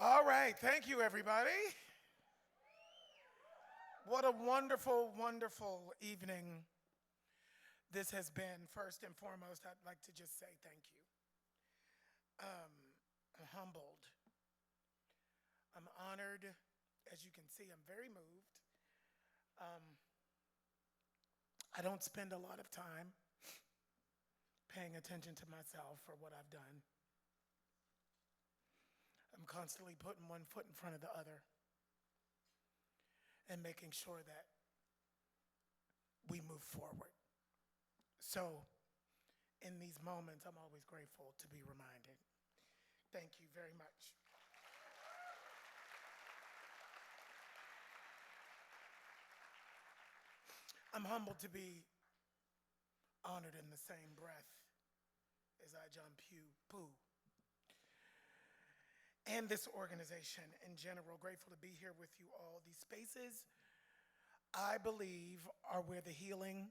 All right, thank you, everybody. What a wonderful, wonderful evening this has been. First and foremost, I'd like to just say thank you. I'm humbled. I'm honored. As you can see, I'm very moved. I don't spend a lot of time paying attention to myself for what I've done. I'm constantly putting one foot in front of the other and making sure that we move forward. So in these moments, I'm always grateful to be reminded. Thank you very much. I'm humbled to be honored in the same breath as I John Pooh and this organization in general. Grateful to be here with you all. These spaces, I believe, are where the healing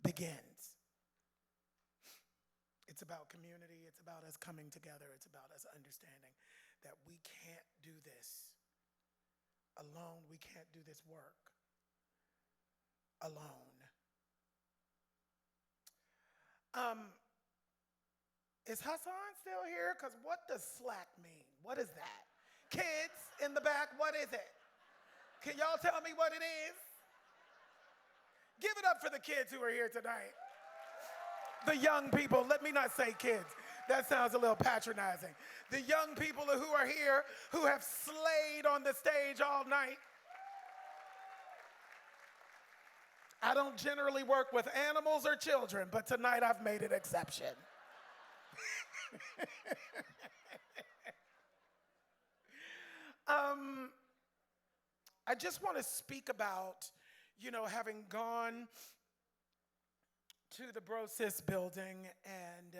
begins. It's about community. It's about us coming together. It's about us understanding that we can't do this alone. We can't do this work alone. Is Hassan still here? Because what does slack mean? What is that? Kids in the back, what is it? Can y'all tell me what it is? Give it up for the kids who are here tonight. The young people, let me not say kids. That sounds a little patronizing. The young people who are here who have slayed on the stage all night. I don't generally work with animals or children, but tonight I've made an exception. I just want to speak about, having gone to the BroSis building and,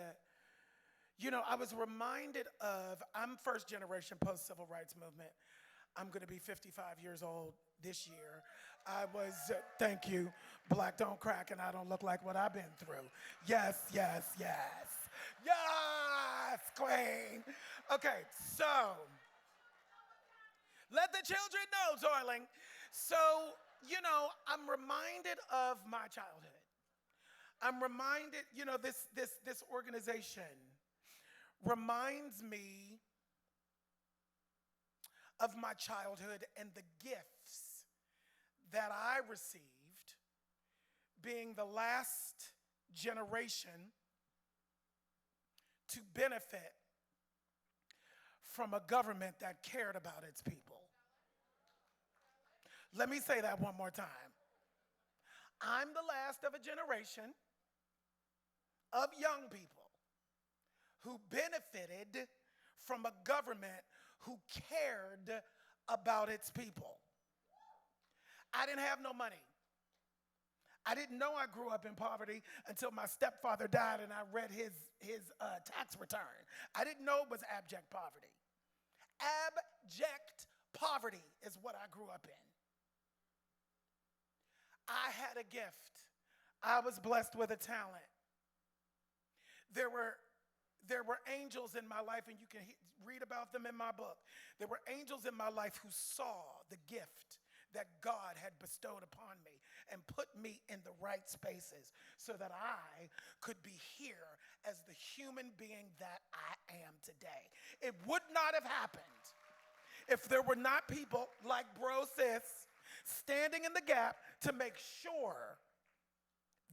I was reminded of, I'm first generation post-civil rights movement. I'm going to be 55 years old this year. I was, thank you, black don't crack and I don't look like what I've been through. Yes, yes, yes. Yes, queen. Okay, so, let the children know, darling. So, I'm reminded of my childhood. I'm reminded, this organization reminds me of my childhood and the gifts that I received being the last generation to benefit from a government that cared about its people. Let me say that one more time. I'm the last of a generation of young people who benefited from a government who cared about its people. I didn't have no money. I didn't know I grew up in poverty until my stepfather died and I read his tax return. I didn't know it was abject poverty. Abject poverty is what I grew up in. I had a gift. I was blessed with a talent. There were angels in my life, and you can read about them in my book. There were angels in my life who saw the gift that God had bestowed upon me and put me in the right spaces so that I could be here as the human being that I am today. It would not have happened if there were not people like BroSis standing in the gap to make sure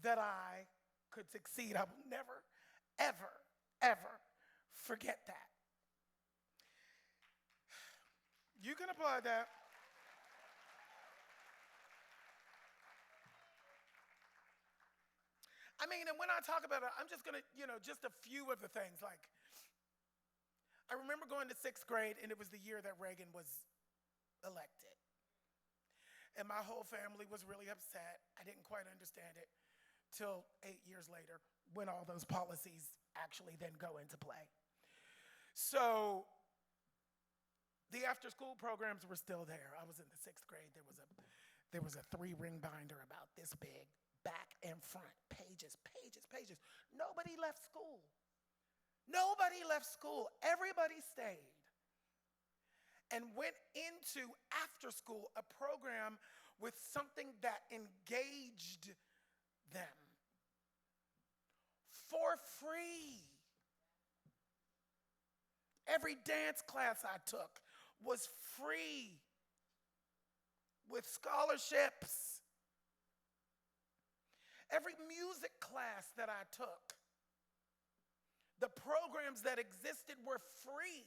that I could succeed. I will never, ever, ever forget that. You can applaud that. I mean, and when I talk about it, I'm just gonna, just a few of the things. Like, I remember going to 6th grade, and it was the year that Reagan was elected. And my whole family was really upset. I didn't quite understand it till 8 years later when all those policies actually then go into play. So the after-school programs were still there. I was in the 6th grade. There was a 3-ring binder about this big, back and front, pages, pages, pages. Nobody left school. Nobody left school. Everybody stayed. and went into after school a program with something that engaged them for free. Every dance class I took was free with scholarships. Every music class that I took, the programs that existed were free.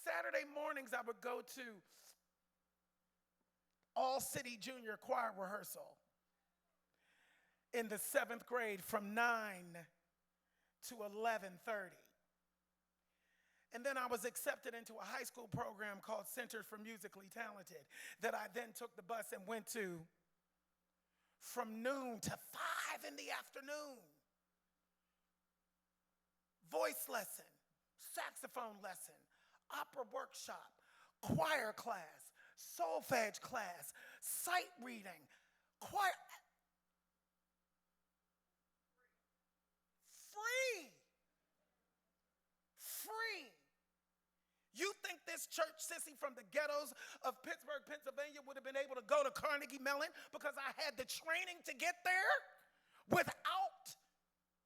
Saturday mornings, I would go to all-city junior choir rehearsal in the 7th grade from 9 to 11:30. And then I was accepted into a high school program called Center for Musically Talented that I then took the bus and went to from noon to 5 in the afternoon. Voice lesson, saxophone lesson, opera workshop, choir class, solfege class, sight reading, choir. Free. Free. You think this church sissy from the ghettos of Pittsburgh, Pennsylvania would have been able to go to Carnegie Mellon because I had the training to get there without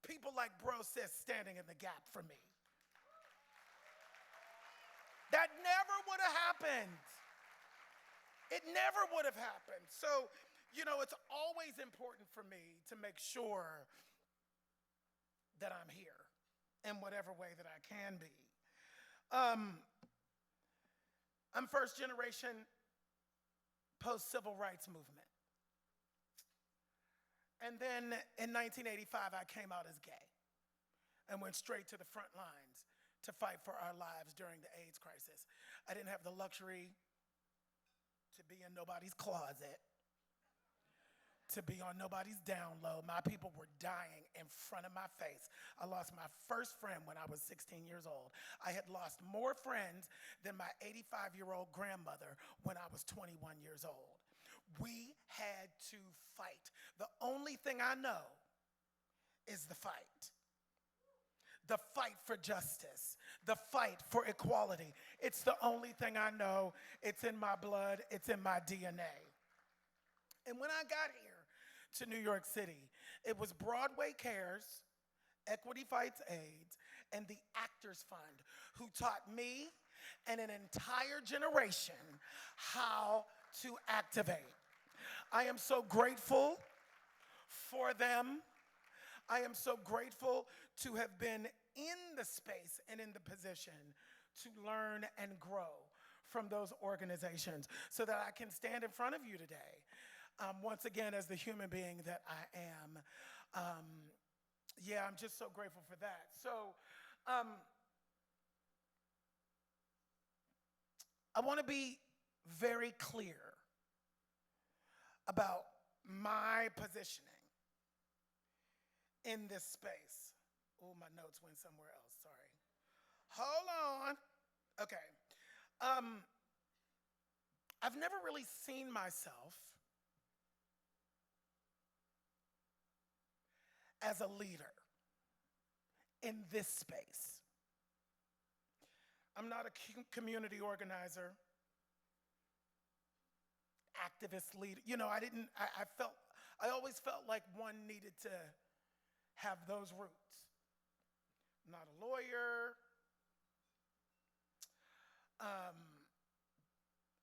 people like BroSis standing in the gap for me? That never would have happened. It never would have happened. So, it's always important for me to make sure that I'm here in whatever way that I can be. I'm first generation post-civil rights movement. And then in 1985, I came out as gay and went straight to the front lines to fight for our lives during the AIDS crisis. I didn't have the luxury to be in nobody's closet, to be on nobody's down low. My people were dying in front of my face. I lost my first friend when I was 16 years old. I had lost more friends than my 85-year-old grandmother when I was 21 years old. We had to fight. The only thing I know is the fight. The fight for justice, the fight for equality. It's the only thing I know. It's in my blood, it's in my DNA. And when I got here to New York City, it was Broadway Cares, Equity Fights AIDS, and the Actors Fund who taught me and an entire generation how to activate. I am so grateful for them. I am so grateful to have been in the space and in the position to learn and grow from those organizations so that I can stand in front of you today, once again, as the human being that I am. I'm just so grateful for that. So I want to be very clear about my positioning in this space. Oh, my notes went somewhere else, sorry. Hold on. Okay. I've never really seen myself as a leader in this space. I'm not a community organizer, activist leader. I always felt like one needed to have those roots. I'm not a lawyer.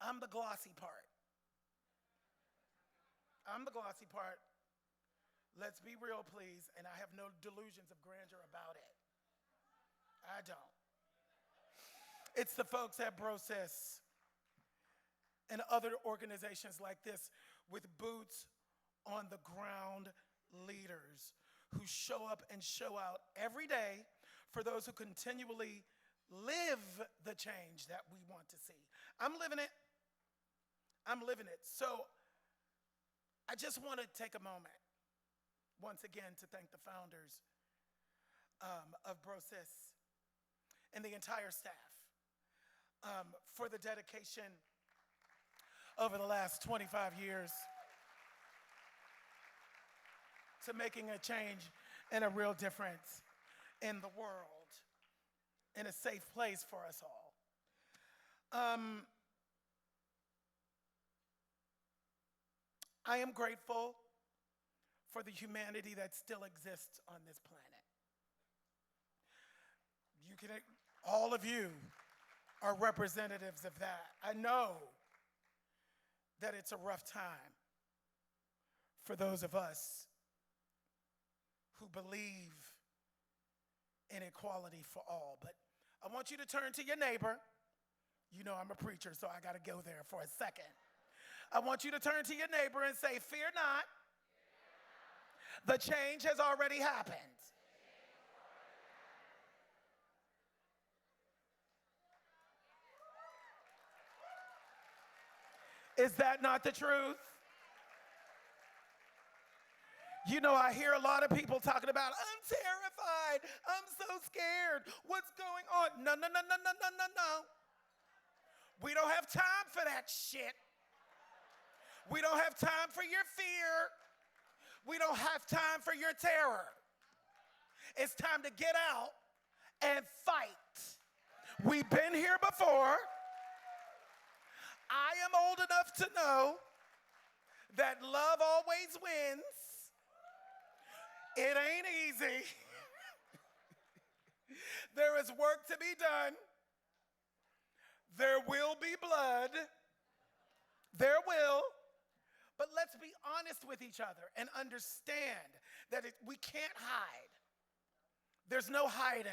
I'm the glossy part. I'm the glossy part. Let's be real, please, and I have no delusions of grandeur about it. I don't. It's the folks at BroSis and other organizations like this with boots on the ground leaders who show up and show out every day for those who continually live the change that we want to see. I'm living it. I'm living it. So I just want to take a moment once again to thank the founders of BroSis and the entire staff for the dedication over the last 25 years to making a change and a real difference in the world, in a safe place for us all. I am grateful for the humanity that still exists on this planet. You can, all of you are representatives of that. I know that it's a rough time for those of us who believe in equality for all. But I want you to turn to your neighbor. You know I'm a preacher, so I got to go there for a second. I want you to turn to your neighbor and say, fear not, the change has already happened. Is that not the truth? You know, I hear a lot of people talking about, I'm terrified, I'm so scared, what's going on? No, no, no, no, no, no, no, no. We don't have time for that shit. We don't have time for your fear. We don't have time for your terror. It's time to get out and fight. We've been here before. I am old enough to know that love always wins. It ain't easy. There is work to be done. There will be blood. There will. But let's be honest with each other and understand that we can't hide. There's no hiding.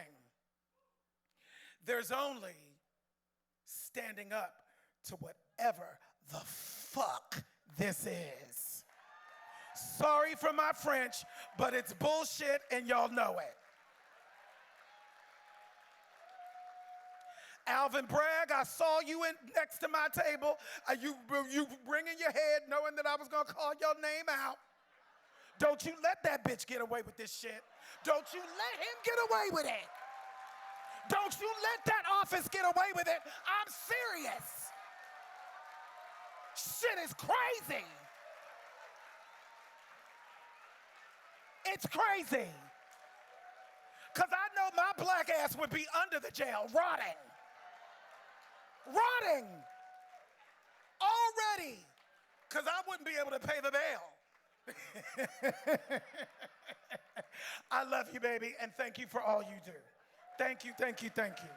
There's only standing up to whatever the fuck this is. Sorry for my French, but it's bullshit and y'all know it. Alvin Bragg, I saw you next to my table. You wringing your head knowing that I was going to call your name out. Don't you let that bitch get away with this shit. Don't you let him get away with it. Don't you let that office get away with it. I'm serious. Shit is crazy. It's crazy. Because I know my black ass would be under the jail, rotting. Rotting. Already. Because I wouldn't be able to pay the bail. I love you, baby, and thank you for all you do. Thank you, thank you, thank you.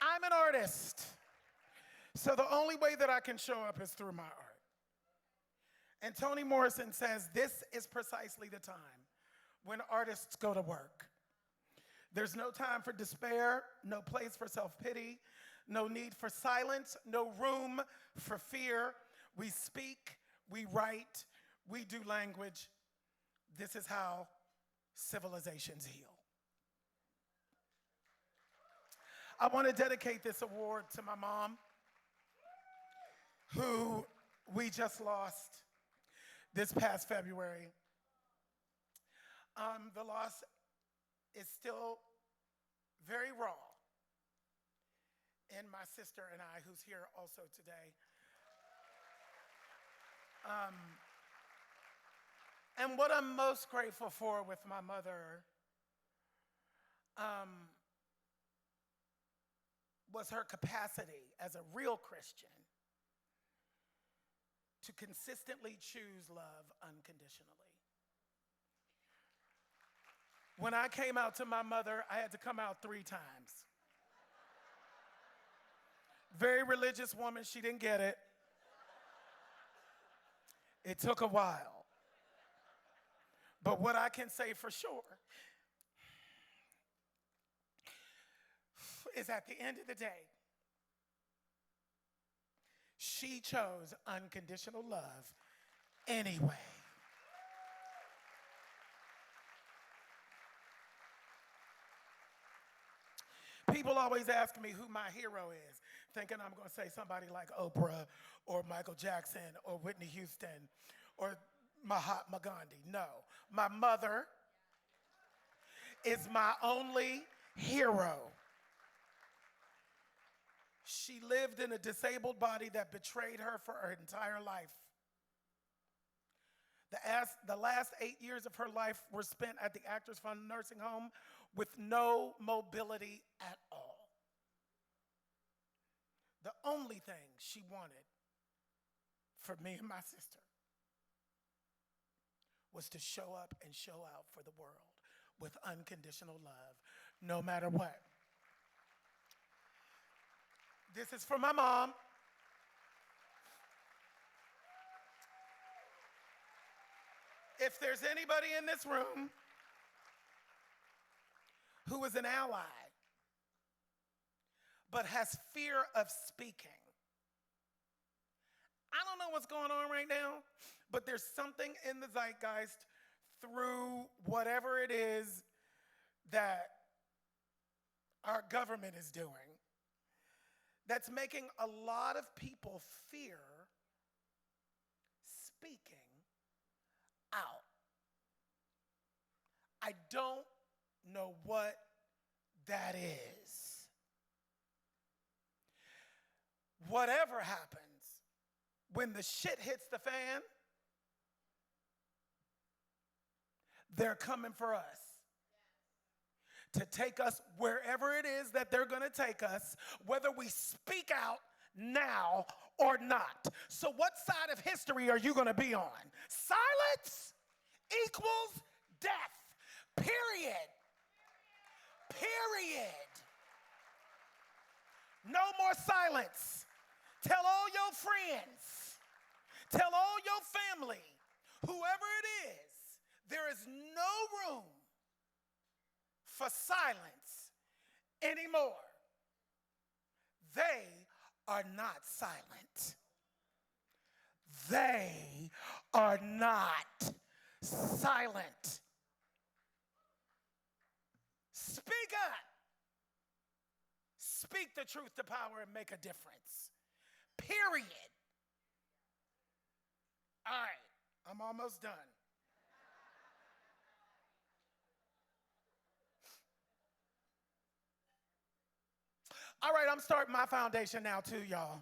I'm an artist, so the only way that I can show up is through my art. And Toni Morrison says this is precisely the time when artists go to work. There's no time for despair, no place for self-pity, no need for silence, no room for fear. We speak, we write, we do language. This is how civilizations heal. I want to dedicate this award to my mom, who we just lost this past February. The loss is still very raw in my sister and I, who's here also today. And what I'm most grateful for with my mother was her capacity as a real Christian to consistently choose love unconditionally. When I came out to my mother, I had to come out 3 times. Very religious woman, she didn't get it. It took a while. But what I can say for sure is at the end of the day, she chose unconditional love anyway. People always ask me who my hero is, thinking I'm going to say somebody like Oprah or Michael Jackson or Whitney Houston or Mahatma Gandhi. No, my mother is my only hero. She lived in a disabled body that betrayed her for her entire life. The last 8 years of her life were spent at the Actors Fund nursing home with no mobility at all. The only thing she wanted for me and my sister was to show up and show out for the world with unconditional love, no matter what. This is for my mom. If there's anybody in this room who is an ally but has fear of speaking, I don't know what's going on right now, but there's something in the zeitgeist through whatever it is that our government is doing that's making a lot of people fear speaking out. I don't know what that is. Whatever happens, when the shit hits the fan, they're coming for us to take us wherever it is that they're going to take us, whether we speak out now or not. So what side of history are you going to be on? Silence equals death. Period. Period. No more silence. Tell all your friends, tell all your family, whoever it is, there is no room for silence anymore. They are not silent. They are not silent. Speak up. Speak the truth to power and make a difference. Period. All right, I'm almost done. All right, I'm starting my foundation now too, y'all.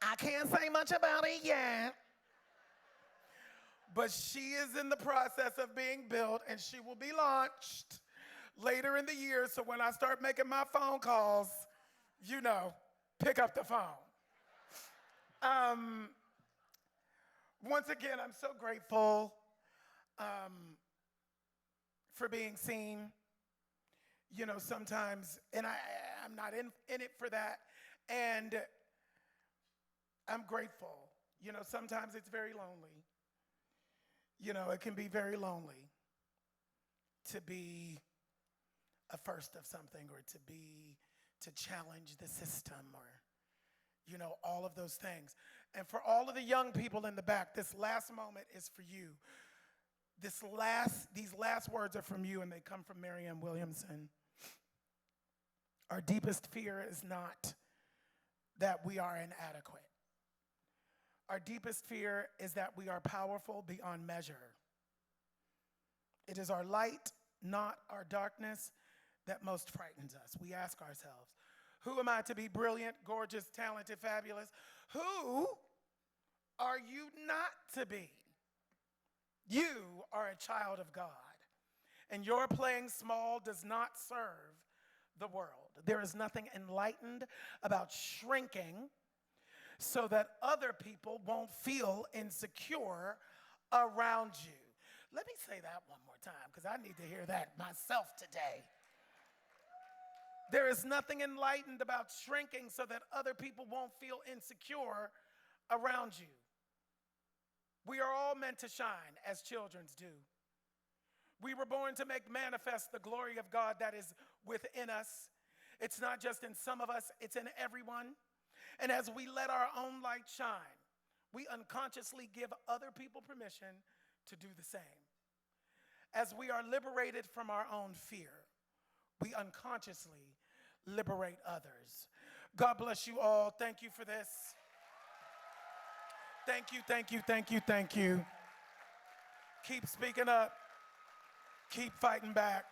I can't say much about it yet, but she is in the process of being built and she will be launched later in the year. So when I start making my phone calls, you know, pick up the phone. Once again, I'm so grateful for being seen. You know, sometimes, and I'm not in it for that, and I'm grateful. You know, sometimes it's very lonely. You know, it can be very lonely to be a first of something or to challenge the system or, you know, all of those things. And for all of the young people in the back, this last moment is for you. These last words are from you, and they come from Marianne Williamson. Our deepest fear is not that we are inadequate. Our deepest fear is that we are powerful beyond measure. It is our light, not our darkness, that most frightens us. We ask ourselves, who am I to be brilliant, gorgeous, talented, fabulous? Who are you not to be? You are a child of God, and your playing small does not serve the world. There is nothing enlightened about shrinking so that other people won't feel insecure around you. Let me say that one more time because I need to hear that myself today. There is nothing enlightened about shrinking so that other people won't feel insecure around you. We are all meant to shine as children do. We were born to make manifest the glory of God that is within us. It's not just in some of us, it's in everyone. And as we let our own light shine, we unconsciously give other people permission to do the same. As we are liberated from our own fear, we unconsciously liberate others. God bless you all. Thank you for this. Thank you, thank you, thank you, thank you. Keep speaking up. Keep fighting back.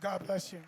God bless you.